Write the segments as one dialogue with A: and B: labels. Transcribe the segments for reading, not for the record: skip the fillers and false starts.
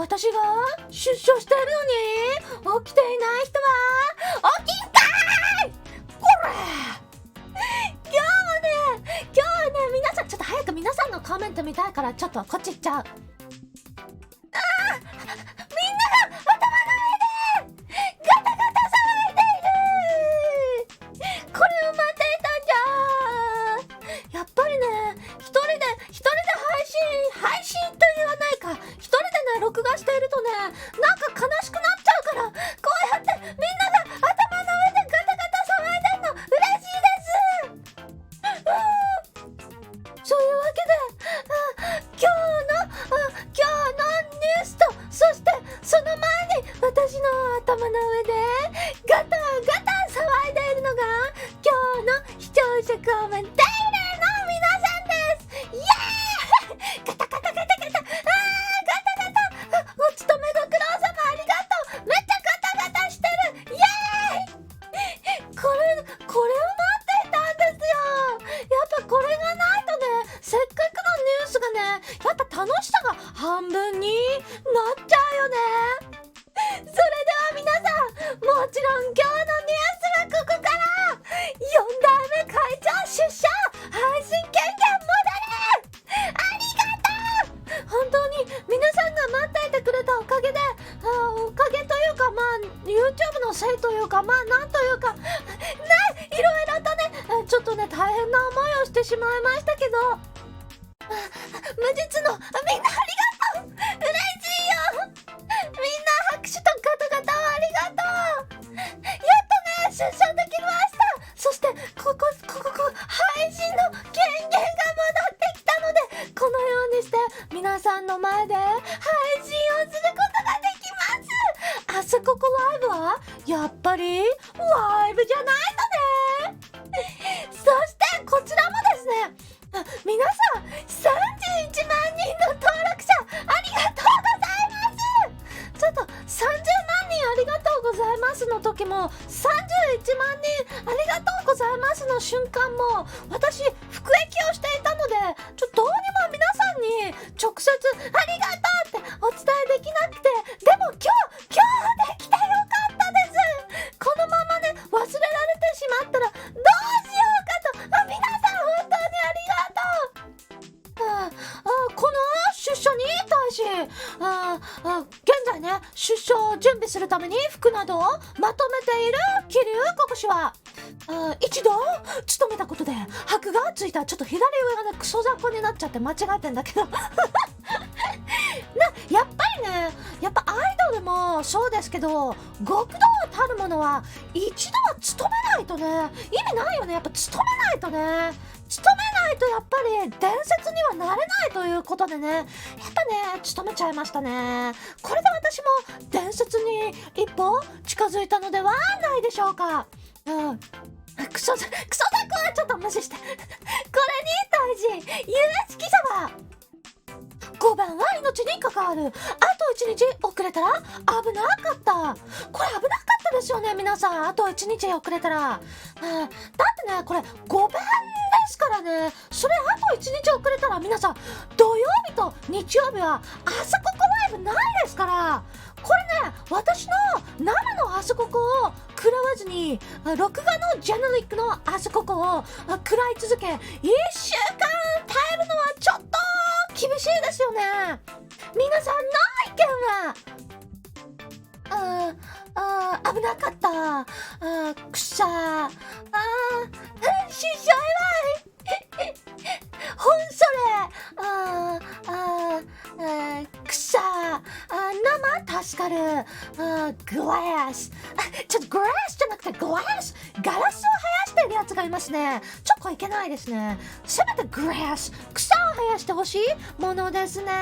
A: 私が出所してるのに起きていない人は起きんかーい。これ今日はね皆さんちょっと早く皆さんのコメント見たいからちょっとこっち行っちゃう。みんなが頭の上でガタガタ騒いでいる。これを待っていたんじゃ。やっぱりね、一人で配信と言わないか、一人でね録画しているとね、なんか悲しくなっちゃうから、こうやってみんなが頭の上でガタガタ騒いでんの嬉しいです。そういうわけで、今日のニュースと、そしてその前に私の頭の上でガタガタ騒いでいるのが今日の視聴者コメンテーターの皆さんです。イエーイ。ガタガタガタガタ、ガタガタ、お勤めご苦労様ありがとう。めっちゃガタガタしてる。イエーイ。これを待っていたんですよ。やっぱこれがないとね、せっかくのニュースがね、やっぱ楽しさが半分になっちゃうよね。それでは皆さん、もちろん今日のニュースはここから4代目会長出所配信権限戻れ。ありがとう。本当に皆さんが待っていてくれたおかげで、おかげというか、YouTube のせいというか、なんというかね、いろいろとね、ちょっとね大変な思いをしてしまいましたけど、無実のみんなありがとう。嬉しいよ。みんな拍手とガタガタをありがとう。やっとね出所できました。そしてここ配信の権限が戻ってきたので、このようにして皆さんの前で配信をすることができます。あそこライブはやっぱりライブじゃないとね。そしてこちらもですね、皆さん31万人の登録者ありがとうございます。ちょっと30万人ありがとうございますの時も、31万人ありがとうございますの瞬間も、私服役をしていたので、どうにも皆さんに直接ありがとうってお伝えできなくて、でも今日できてよかったです。このままね忘れられてしまったらどうしようかと。皆さん本当にありがとう。この出所に対し、現在ね出所を準備するために服などをまとめている桐生国士は、一度勤めたことで箔がついたちょっと左上がねクソ雑魚になっちゃって間違えてんだけどやっぱりね、やっぱアイドルもそうですけど、極道たるものは一度は勤めないとね意味ないよね。やっぱ勤めないとね、勤めないとやっぱり伝説にはなれないということでね、やっぱね勤めちゃいましたね。これで私も伝説に一歩近づいたのではないでしょうか。クソザコはちょっと無視してこれに対し有識者は、5番は命に関わる。あと1日遅れたら危なかった。これ危なかったですよね皆さん。あと1日遅れたら、だってねこれ5番ですからね。それあと1日遅れたら皆さん土曜日と日曜日はあそこライブないですから、これね私の生のあそこを食らわずに録画のジェネリックのあそこを食らい続け1週間耐えるのはちょっと厳しいですよね。皆さんの意見は危なかった、くさししょいわいほんそれくさ生助かるグラスちょっとグラスじゃなくてガラスを生やしてるやつがいますね。これいけないですね。せめてグラス草を生やしてほしいものですね。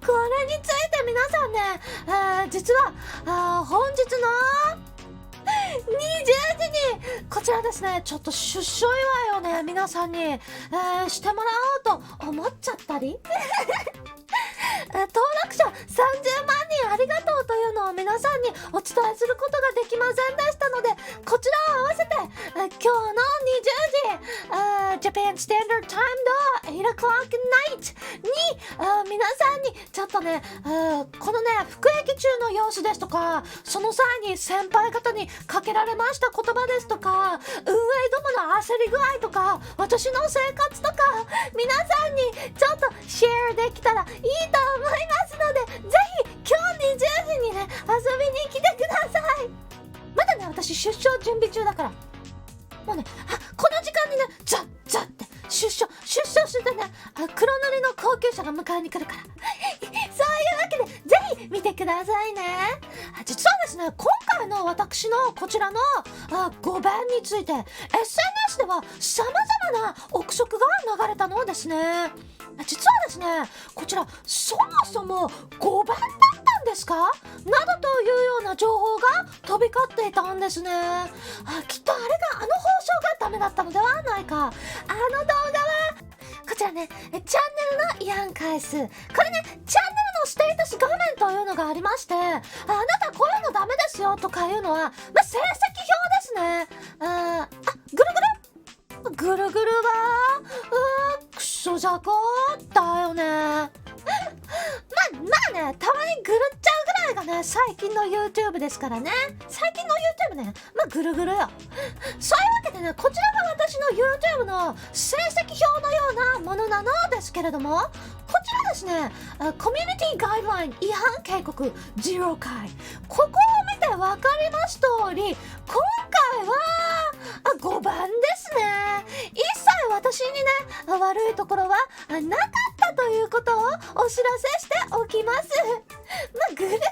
A: これについて皆さんね、実は本日の20時にこちらですね、ちょっと出所祝いをね皆さんに、してもらおうと思っちゃったり登録者30万人ありがとうというのを皆さんにお伝えすることができませんでしたので、こちらを合わせて今日の20時Japan Standard Time 8 o'clock night に皆さんにちょっとねこのね服役中の様子ですとか、その際に先輩方にかけられました言葉ですとか、運営どもの焦り具合とか、私の生活とか、皆さんにちょっとシェアできたらいいと思いますので、ぜひ今日20時にね遊びに来てください。まだね私出張準備中だから、もうねこの時間にねザッって出所してね黒塗りの高級車が迎えに来るからそういうわけでぜひ見てくださいね。実はですね、今回の私のこちらの5番について SNS では様々な憶測が流れたのですね。実はですね、こちらそもそも5番だったんですかなどというような情報が飛び交っていたんですね。きっとあれが放送がダメだったのではないか。動画はこちらね、チャンネルの違反回数、これねチャンネルのステータス画面というのがありまして、あなたこういうのダメですよとかいうのは、成績表ですね。ぐるぐるはクソじゃこだよね。まあね、たまにぐるっちゃうぐらいがね最近の YouTube ですからね。最近の YouTube ね、ぐるぐるよ。そういうわけでね、こちらが私の YouTube の成績表のようなものなのですけれども、こちらですね、コミュニティガイドライン違反警告0回、ここを見て分かります通り、今回は5番ですね。一切私にね悪いところはなかったということをお知らせしておきます。ぐるぐるは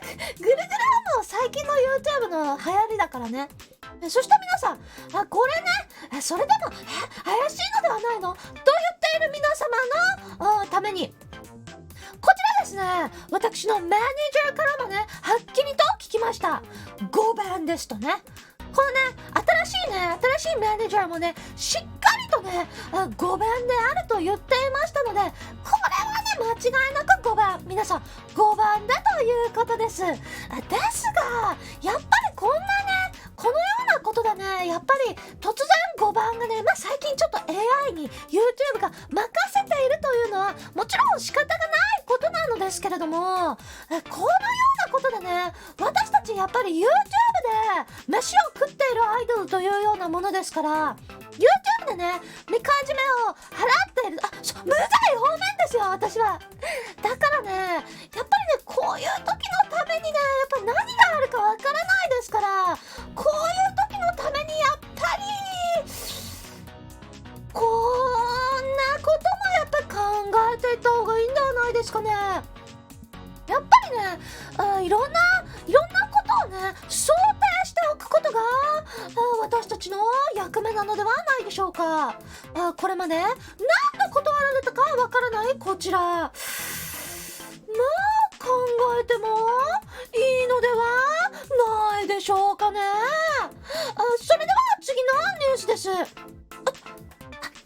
A: もう最近の YouTube の流行りだからね。そして皆さんこれね、それでも怪しいのではないのと言っている皆様のために、こちらですね、私のマネージャーからもねはっきりと聞きました。5番ですとね。このね新しいマネージャーもねしっかりとね5番であると言っていましたので、これはね間違いなく5番、皆さん5番だということです。ですがやっぱりこんなねこのようなことだね、やっぱり突然5番がね、最近ちょっと AI に YouTube が任せているというのはもちろん仕方がないことなのですけれども、このようなことでね、私たちやっぱり YouTube で飯を食っているアイドルというようなものですから、 YouTube でねみかじめを払っている無罪放免ですよ私は。だからねやっぱりねこういう時のためにねやっぱ何があるかわからないですから、こういう時のためにやっぱりこんなこともやっぱ考えていった方がいいんではないですかね。やっぱりねいろんなことをね想定しておくことが私たちの役目なのではないでしょうか。これまで何度断られたかわからないこちら、考えてもいいのではないでしょうかね。それでは次のニュースです。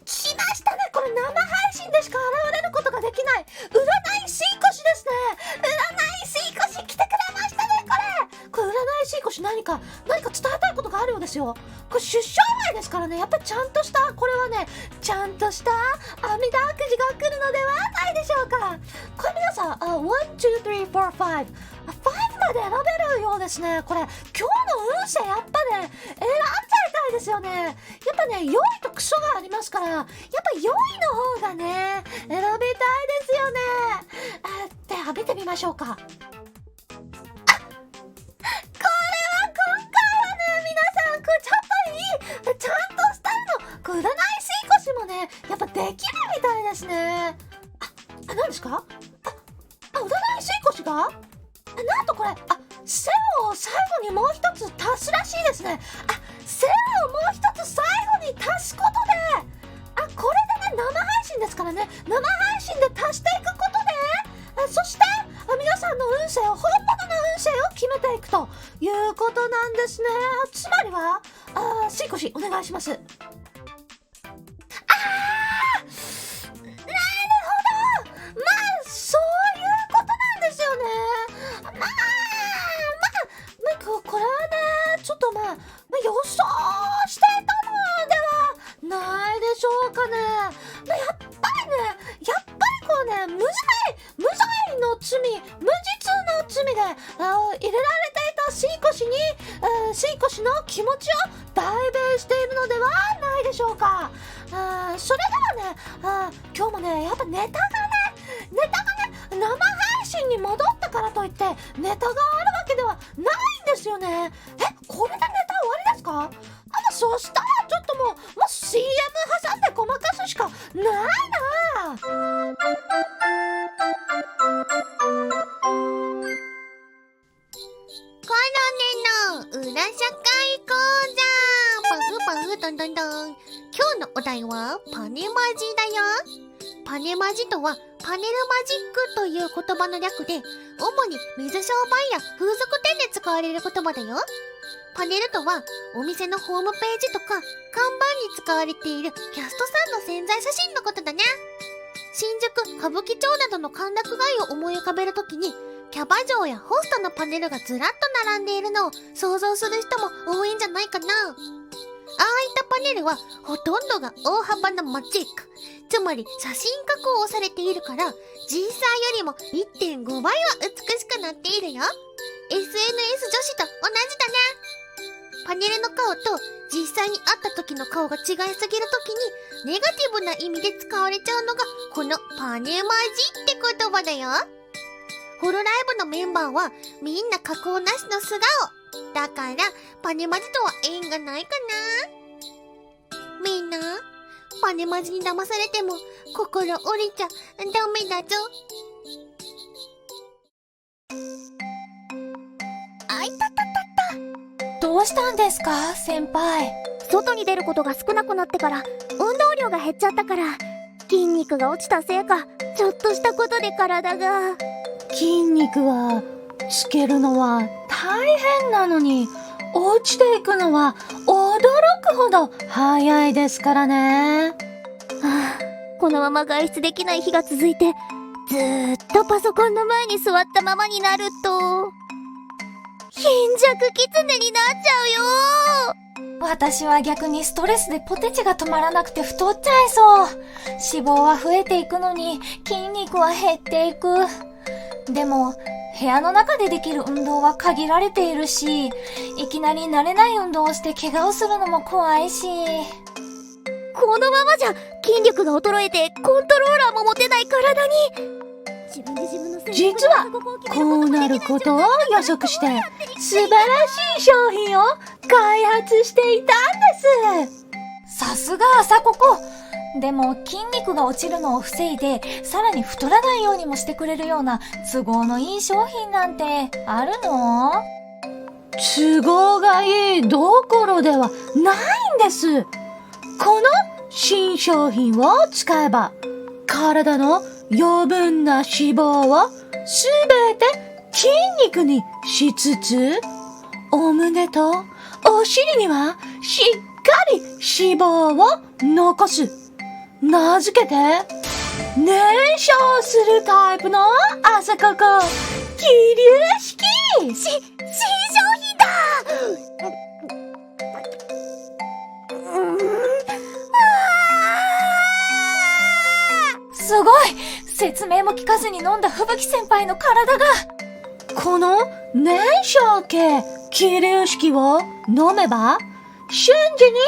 A: 来ましたね、これ生配信でしか現れることができない占い師越ですね。占い師越来てくれましたね。これ占い師越何か伝えたいことがあるようですよ。これ出生前ですからね、やっぱりちゃんとした、これはねちゃんとした阿弥陀くじが来るのではないでしょうか。これ皆さん1、2、3、4、5 5まで選べるようですね。これ今日の運勢やっぱね選んじゃいたいですよね。やっぱね良いとクソがありますから、やっぱ良いの方がね選びたいですよね。では見てみましょうか。ちゃんとしたの、占い師越もねやっぱできるみたいですね。何ですか？占い師越がなんとこれ線を最後にもう一つ足すらしいですね。線をもう一つ最後に足すことでこれでね生配信ですからね、生配信で足していくことでそして皆さんの運勢を、本物の運勢を決めていくということなんですね。つまりはしこしお願いします。なるほど、そういうことなんですよね。これはねちょっと予想していたのではないでしょうかね。やっぱりねやっぱネタが生配信に戻ったからといってネタがあるわけではないんですよね。これでネタ終わりですか？そしたらちょっともう CM 挟んでごまかすしかないな。
B: コロネの裏社会講座。パフパフドンドンドン。今日のお題はパネマジだよ。パネマジとはパネルマジックという言葉の略で、主に水商売や風俗店で使われる言葉だよ。パネルとはお店のホームページとか看板に使われているキャストさんの宣材写真のことだね。新宿、歌舞伎町などの歓楽街を思い浮かべるときに、キャバ嬢やホストのパネルがずらっと並んでいるのを想像する人も多いんじゃないかな。ああいったパネルはほとんどが大幅なマジック。つまり写真加工をされているから、実際よりも 1.5 倍は美しくなっているよ。SNS 女子と同じだね。パネルの顔と実際に会った時の顔が違いすぎる時にネガティブな意味で使われちゃうのがこのパネマジって言葉だよ。ホロライブのメンバーはみんな加工なしの素顔だから、パネマジとは縁がないかな。みんなパネマジに騙されても心折れちゃダメだぞ。
A: あいたたたた。どうしたんですか先輩？
C: 外に出ることが少なくなってから運動量が減っちゃったから、筋肉が落ちたせいかちょっとしたことで体が。
A: 筋肉はつけるのは大変なのに、落ちていくのは驚くほど早いですからね。
C: このまま外出できない日が続いてずーっとパソコンの前に座ったままになると貧弱キツネになっちゃうよ。
A: 私は逆にストレスでポテチが止まらなくて太っちゃいそう。脂肪は増えていくのに筋肉は減っていく。でも部屋の中でできる運動は限られているし、いきなり慣れない運動をして怪我をするのも怖いし。
C: このままじゃ筋力が衰えてコントローラーも持てない体に。
A: 実はこうなることを予測して素晴らしい商品を開発していたんです。さすが朝ここ。でも筋肉が落ちるのを防いで、さらに太らないようにもしてくれるような都合のいい商品なんてあるの？都合がいいどころではないんです。この新商品を使えば、体の余分な脂肪をすべて筋肉にしつつ、お胸とお尻にはしっかり脂肪を残す。名付けて燃焼するタイプの朝ここ気流式。
C: 新商品だ。
A: すごい！説明も聞かずに飲んだ吹雪先輩の体が。この燃焼系気流式を飲めば、瞬時に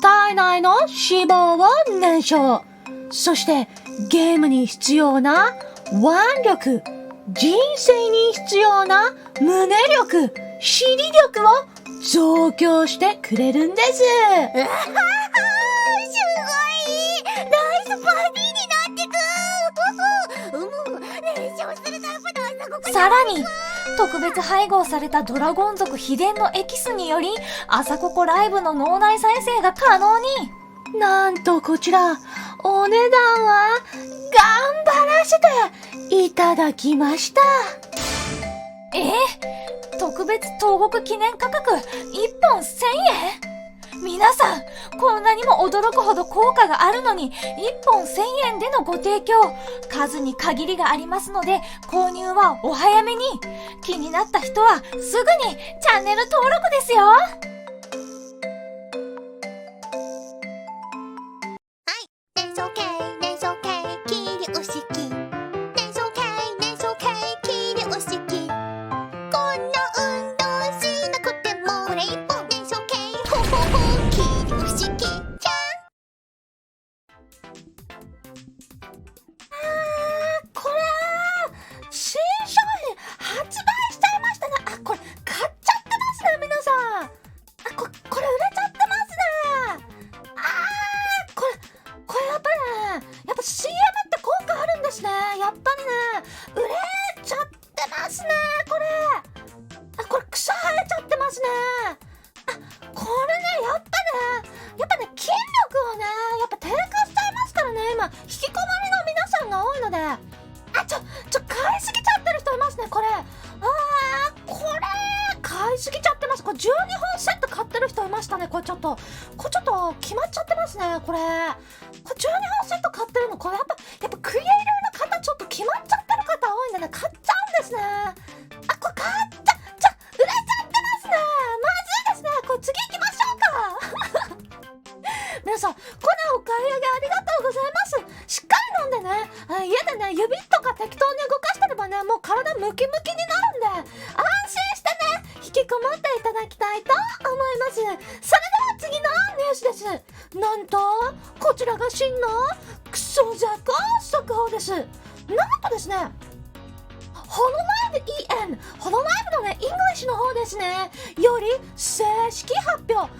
A: 体内の脂肪を燃焼。そしてゲームに必要な腕力、人生に必要な胸力、尻力を増強してくれるんです。
C: すごい！ナイスバディになってく。燃焼するタイプの朝ごこ。
A: さらに特別配合されたドラゴン族秘伝のエキスにより、朝ここライブの脳内再生が可能に。なんとこちらお値段は頑張らせていただきました。特別東国記念価格1本1000円？皆さん、こんなにも驚くほど効果があるのに、1本1000円でのご提供。数に限りがありますので、購入はお早めに。気になった人はすぐにチャンネル登録ですよ。
B: 燃焼系燃焼系気流式。燃焼系燃焼系気流式。こんな運動しなくてもこれ一本燃焼系ほほほ気流式じゃん。
A: やっぱりね売れちゃってますね。これ草生えちゃってますね。これねやっぱね筋力はねやっぱ低下しちゃいますからね。今引きこもりの皆さんが多いので、買いすぎちゃってる人いますね。これ買いすぎちゃってます。これ12本セット買ってる人いましたね。これちょっと決まっちゃってますね。これ12本セット買ってるの、これやっぱクリエイターの方ちょっと決まっちゃってる方多いんでね、買っちゃうんですね。これ売れちゃってますね。まずいですね。これ次行きましょうか皆さん、これお買い上げありがとうございます。しっかり飲んでね、家でね指とか適当に動かしてればね、もう体ムキムキになるんで安心してね引きこもっていただきたいと思います。それでは次のニュースです。なんとこちらが真のクソザコ速報です。なんとですね、ホロライブ EN、 ホロライブのねイングリッシュの方ですねより正式発表。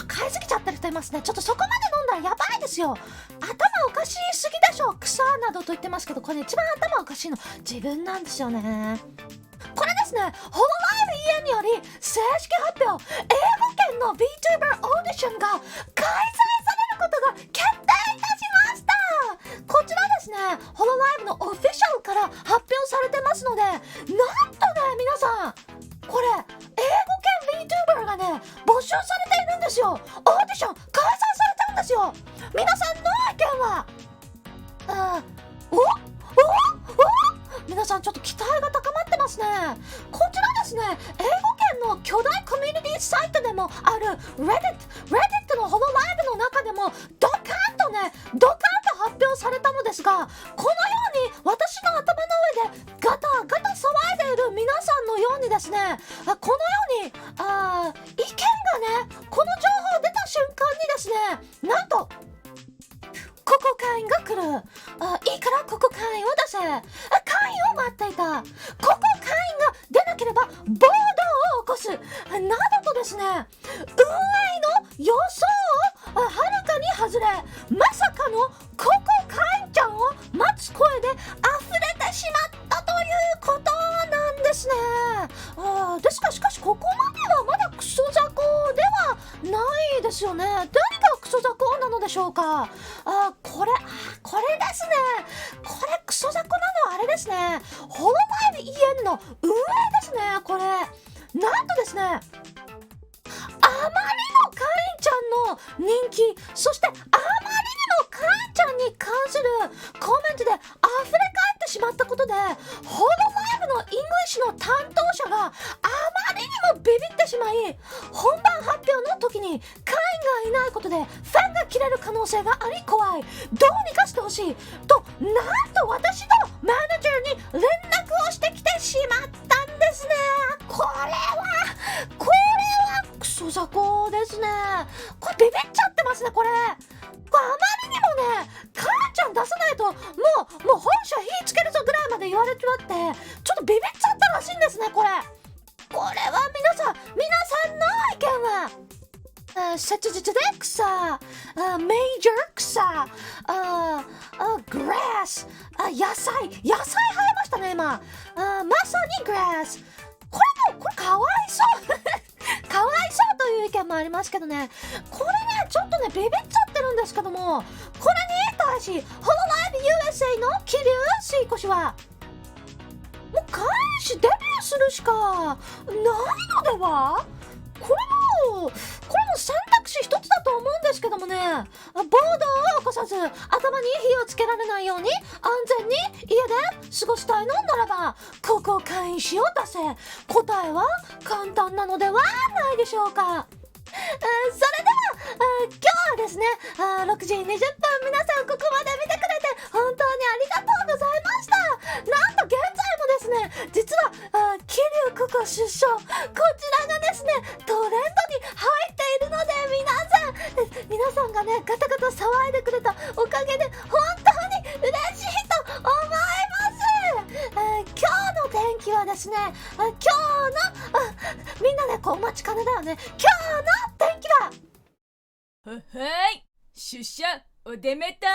A: 買いすぎちゃってる人いますね。ちょっとそこまで飲んだらやばいですよ。頭おかしすぎでしょ、草などと言ってますけど、これ一番頭おかしいの自分なんですよね。これですね、ホロライブ EN により正式発表、英語圏の VTuber オーディションが開催されることが決定いたしました。こちらですね、ホロライブのオフィシャルから発表されてますので、なんとね皆さん、これ英語圏 VTuber がね募集されているんですよ。オーディション開催されたんですよ。皆さんの意見は皆さんちょっと期待が高まってますね。こちらですね、英語圏の巨大コミュニティサイトでもある Reddit のホロライブの中でもドカンと発表されたのですが、このように私の頭の上でガタガタ騒いでいる皆さんのようにですね、このように意見がねこの情報出た瞬間にですね、なんとここ会員が来る、いいからここ会員を出せ、会員を待っていた、ここ会員が出なければ暴動を起こすなどとですね、運営の予想をはるかに外れ、まさかのここ会員ちゃんを待つ声で溢れてしまったということなんですね。しかしここまではまだクソ雑魚ではないですよね。何がクソ雑魚なのでしょうか。これですね、これクソ雑魚なのはあれですね、ホロライブ EN の運営ですね。これなんとですね、あまりの会員ちゃんの人気、そしてあまりにも会員ちゃんに関するコメントで溢れ返ってしまったことで、ホロライブのイングリッシュの担当者があまりにもビビってしまい、本番発表の時に会員がいないことでファンが切れる可能性があり怖い、どうにかしてほしいと、なんと私のマネージャーに連絡をしてきてしまったんですね。これはクソ雑魚ですね。これビビっちゃってますね。これあまりにもね、母ちゃん出さないともう本社火つけるぞぐらいまで言われてまって、ちょっとビビっちゃったらしいんですね。これは皆さんの意見は切実で草、メイジャー草、グラス、野菜生えましたね今。まさにグラス。これかわいそうかわいそうという意見もありますけどね、これねちょっとねビビっちゃってるんですけども、これに対しホロライブ USA の桐生水越はもう開始デビューするしかないのでは。これも選択肢一つだと思うんですけどもね、暴動を起こさず頭に火をつけられないように安全に家で過ごしたいのならば、ここ会員誌を出せ。答えは簡単なのではないでしょうか。それでは今日はですね6時20分、皆さんここまで見てくれて本当にありがとうございました。なんと現在もですね、実は桐生ここ出生、こちらがですねトレンドに入っているので、皆さんがねガタガタ騒いでくれたおかげで本当に嬉しいと思います。今日の天気はですね、今日のみんなねお待ちかねだよね、今日の天気は
D: はい、出社おでめた。